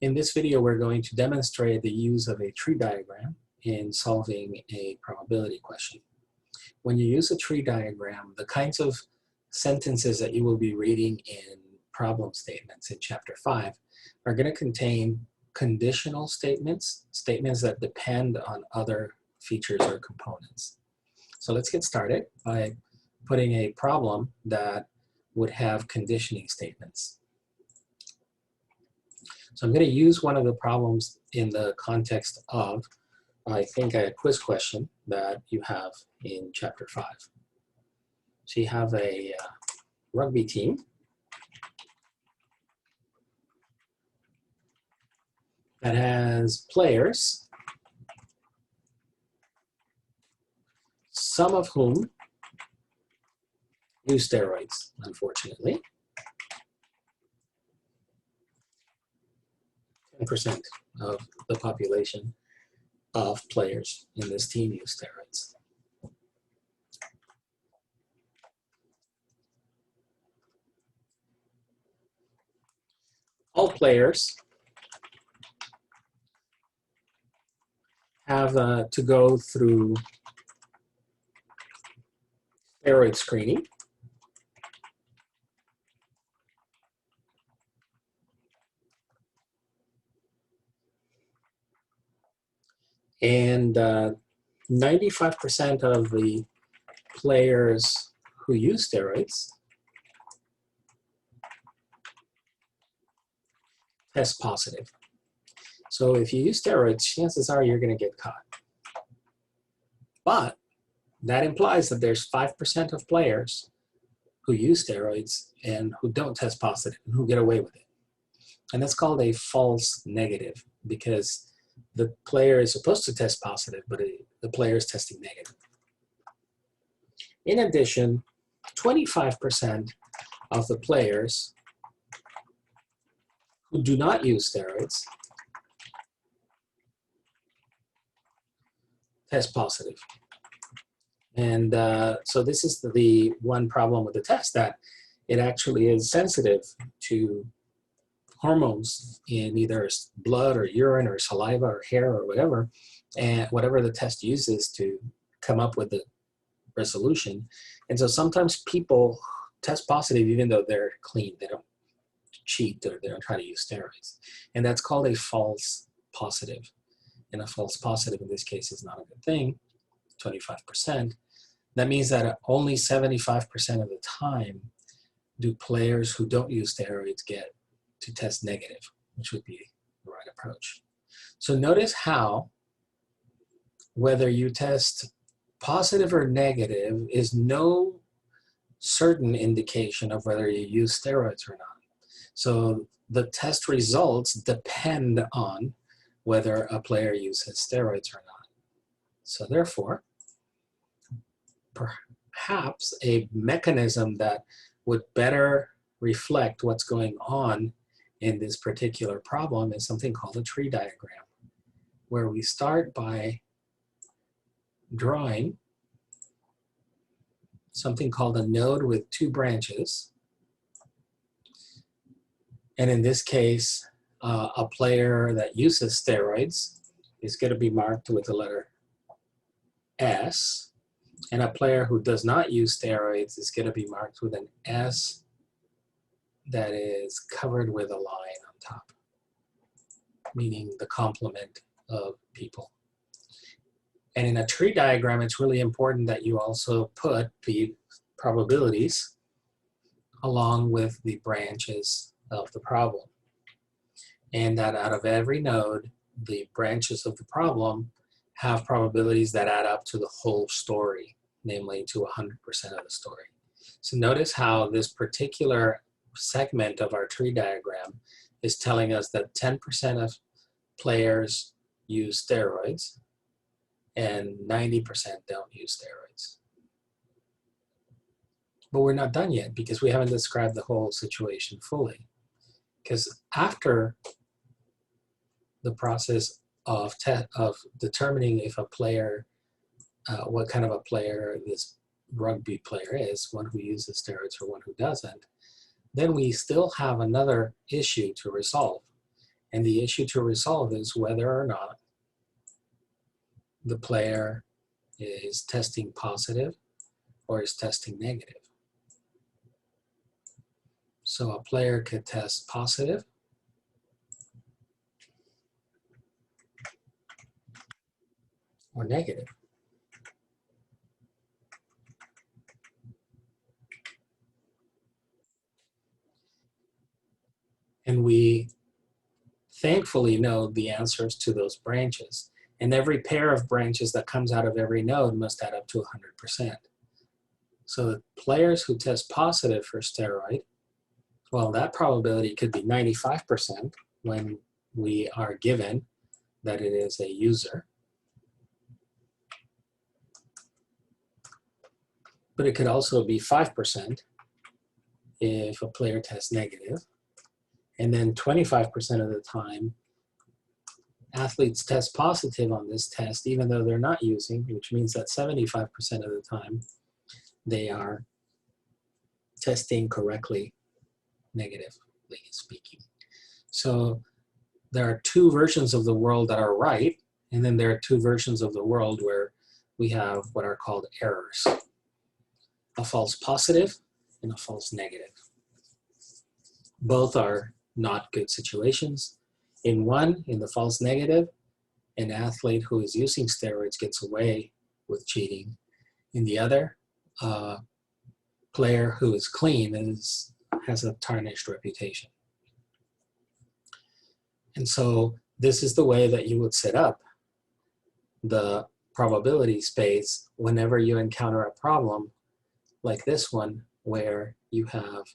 In this video, we're going to demonstrate the use of a tree diagram in solving a probability question. When you use a tree diagram, the kinds of sentences that you will be reading in problem statements in Chapter 5 are going to contain conditional statements, statements that depend on other features or components. So let's get started by putting a problem that would have conditioning statements. So I'm going to use one of the problems in the context of, I think, a quiz question that you have in Chapter 5. So you have a rugby team that has players, some of whom use steroids, unfortunately. 10% of the population of players in this team use steroids. All players have to go through steroid screening. And 95% of the players who use steroids test positive. So if you use steroids, chances are you're going to get caught. But that implies that there's 5% of players who use steroids and who don't test positive, and who get away with it. And that's called a false negative, because the player is supposed to test positive, but the player is testing negative. In addition, 25% of the players who do not use steroids test positive. And so this is the one problem with the test, that it actually is sensitive to hormones in either blood or urine or saliva or hair or whatever, and whatever the test uses to come up with the resolution. And so sometimes people test positive even though they're clean. They don't cheat or they don't try to use steroids. And that's called a false positive. And a false positive in this case is not a good thing, 25%. That means that only 75% of the time do players who don't use steroids get to test negative, which would be the right approach. So notice how whether you test positive or negative is no certain indication of whether you use steroids or not. So the test results depend on whether a player uses steroids or not. So therefore, perhaps a mechanism that would better reflect what's going on in this particular problem is something called a tree diagram, where we start by drawing something called a node with two branches. And in this case, a player that uses steroids is going to be marked with the letter S, and a player who does not use steroids is going to be marked with an S that is covered with a line on top, meaning the complement of people. And in a tree diagram, it's really important that you also put the probabilities along with the branches of the problem. And that out of every node, the branches of the problem have probabilities that add up to the whole story, namely to 100% of the story. So notice how this particular segment of our tree diagram is telling us that 10% of players use steroids and 90% don't use steroids. But we're not done yet, because we haven't described the whole situation fully. Because after the process of determining if a player, what kind of a player this rugby player is, one who uses steroids or one who doesn't, then we still have another issue to resolve. And the issue to resolve is whether or not the player is testing positive or is testing negative. So a player could test positive or negative. And we thankfully know the answers to those branches. And every pair of branches that comes out of every node must add up to 100%. So the players who test positive for steroid, well, that probability could be 95% when we are given that it is a user. But it could also be 5% if a player tests negative. And then 25% of the time, athletes test positive on this test, even though they're not using, which means that 75% of the time, they are testing correctly, negatively speaking. So there are two versions of the world that are right, and then there are two versions of the world where we have what are called errors. A false positive and a false negative. Both are not good situations. In one, in the false negative, an athlete who is using steroids gets away with cheating. In the other, a player who is clean has a tarnished reputation. And so this is the way that you would set up the probability space whenever you encounter a problem like this one, where you have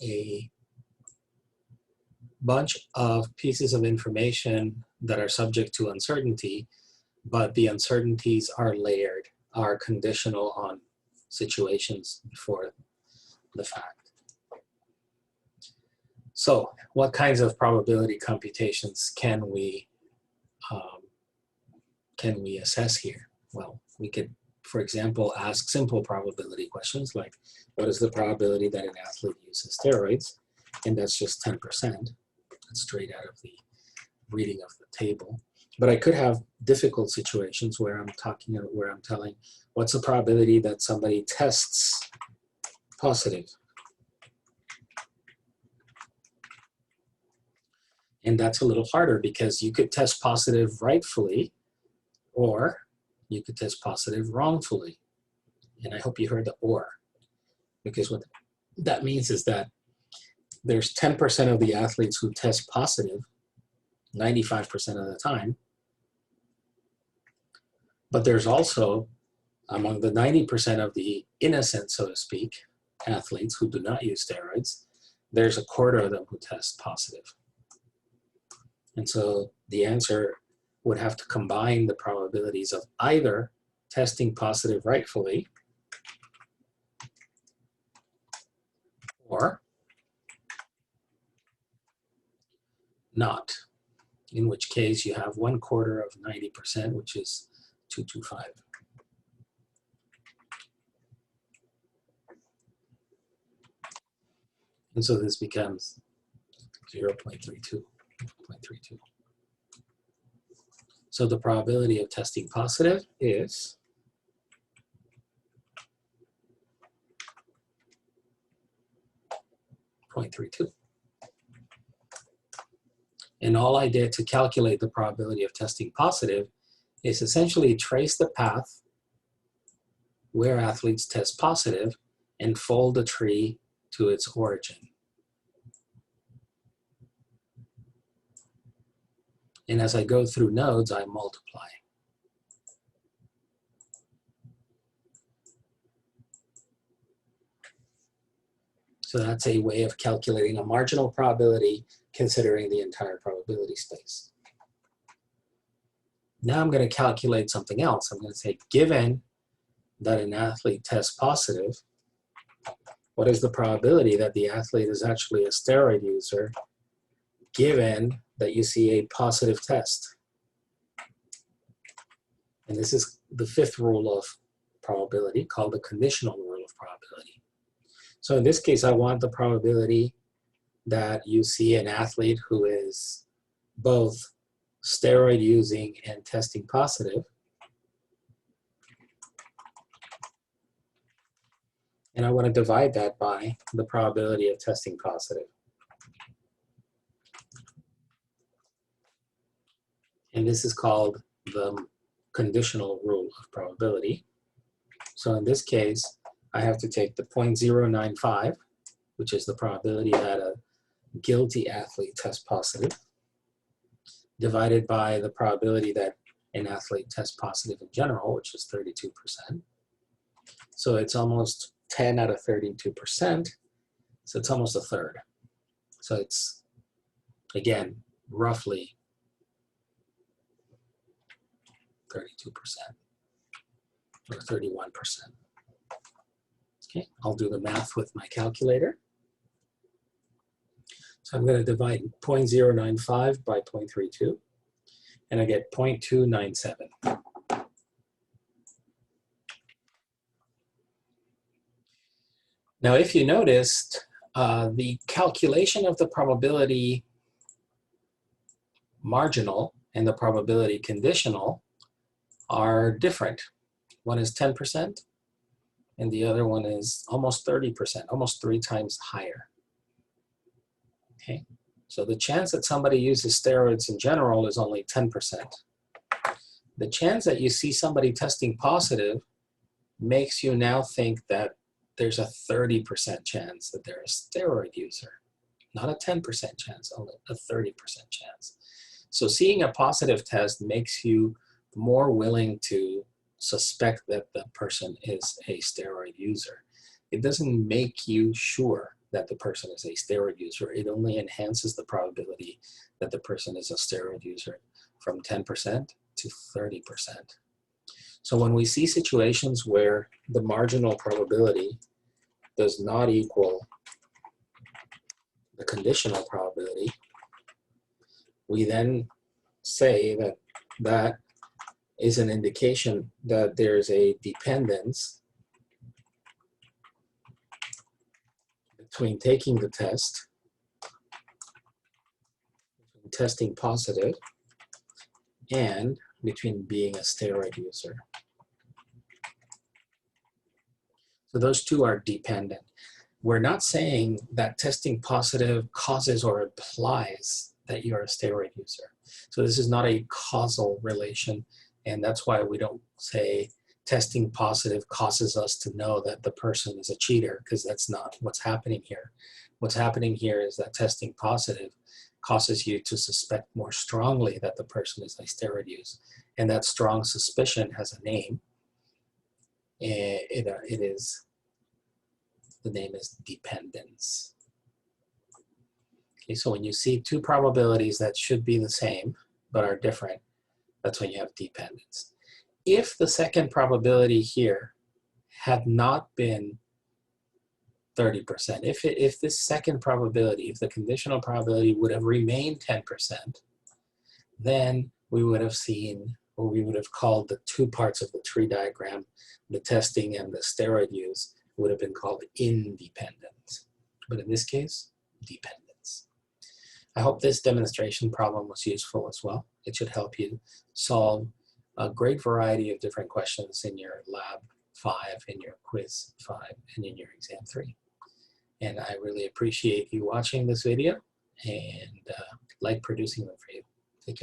a bunch of pieces of information that are subject to uncertainty, but the uncertainties are layered, are conditional on situations before the fact. So what kinds of probability computations can we assess here? Well, we could, for example, ask simple probability questions like, what is the probability that an athlete uses steroids? And that's just 10%. That's straight out of the reading of the table. But I could have difficult situations where I'm telling, what's the probability that somebody tests positive? And that's a little harder because you could test positive rightfully, or you could test positive wrongfully. And I hope you heard the or, because what that means is that there's 10% of the athletes who test positive 95% of the time, but there's also, among the 90% of the innocent, so to speak, athletes who do not use steroids, there's a quarter of them who test positive. And so the answer would have to combine the probabilities of either testing positive rightfully or not, in which case you have 1/4 of 90%, which is 225. And so this becomes 0.32. So the probability of testing positive is 0.32. And all I did to calculate the probability of testing positive is essentially trace the path where athletes test positive and fold the tree to its origin. And as I go through nodes, I multiply. So that's a way of calculating a marginal probability considering the entire probability space. Now I'm going to calculate something else. I'm going to say, given that an athlete tests positive, what is the probability that the athlete is actually a steroid user, given that you see a positive test? And this is the fifth rule of probability, called the conditional rule of probability. So in this case, I want the probability that you see an athlete who is both steroid using and testing positive. And I want to divide that by the probability of testing positive. And this is called the conditional rule of probability. So in this case, I have to take the 0.095, which is the probability that a guilty athlete tests positive, divided by the probability that an athlete tests positive in general, which is 32%. So it's almost 10 out of 32%. So it's almost a third. So it's, again, roughly 32% or 31%. Okay, I'll do the math with my calculator. So I'm going to divide 0.095 by 0.32, and I get 0.297. Now, if you noticed, the calculation of the probability marginal and the probability conditional are different. One is 10%, and the other one is almost 30%, almost 3 times higher. Okay, so the chance that somebody uses steroids in general is only 10%. The chance that you see somebody testing positive makes you now think that there's a 30% chance that they're a steroid user, not a 10% chance, only a 30% chance. So seeing a positive test makes you more willing to suspect that the person is a steroid user. It doesn't make you sure that the person is a steroid user. It only enhances the probability that the person is a steroid user from 10% to 30%. So when we see situations where the marginal probability does not equal the conditional probability, we then say that that is an indication that there's a dependence between taking the test, between testing positive, and between being a steroid user. So those two are dependent. We're not saying that testing positive causes or implies that you're a steroid user. So this is not a causal relation, and that's why we don't say testing positive causes us to know that the person is a cheater, because that's not what's happening here. What's happening here is that testing positive causes you to suspect more strongly that the person is a steroid user, and that strong suspicion has a name. The name is dependence. Okay, so when you see two probabilities that should be the same but are different, that's when you have dependence. If the second probability here had not been 30%, if this second probability, if the conditional probability would have remained 10%, then we would have seen, or we would have called the two parts of the tree diagram, the testing and the steroid use, would have been called independent. But in this case, dependence. I hope this demonstration problem was useful as well. It should help you solve a great variety of different questions in your lab 5, in your quiz 5, and in your exam 3. And I really appreciate you watching this video and like producing them for you.